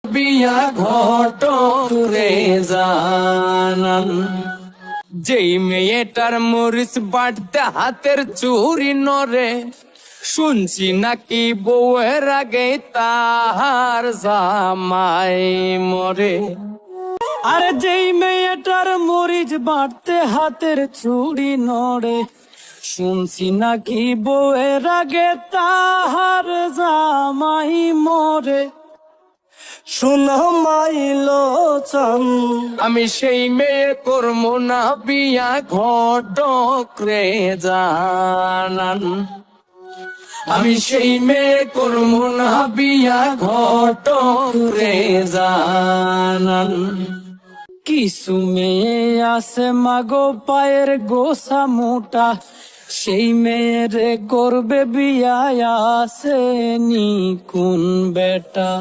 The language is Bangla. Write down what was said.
বিয়া ঘটক রে জানান। যেই মেয়েটার মরিচ বাটতে হাতের চুরি নরে, শুনছি নাকি বউয়ের আগে তাহার জামাই মরে। আরে যেই মেয়েটার মরিচ বাটতে হাতের চুড়ি নড়ে, শুনছি নাকি বউয়ের আগে তাহার জামাই মরে। শোনো মাইলো চান, আমি সেই মেয়ে করব না বিয়া ঘটক রে জানান। আমি সেই মেয়ে করব না বিয়া ঘটক রে জানান। কিছু মেয়ে আছে মাগো পায়ের গোসা মোটা, সেই মেয়েরে করবে বিয়া, আসেনি কোন বেটা।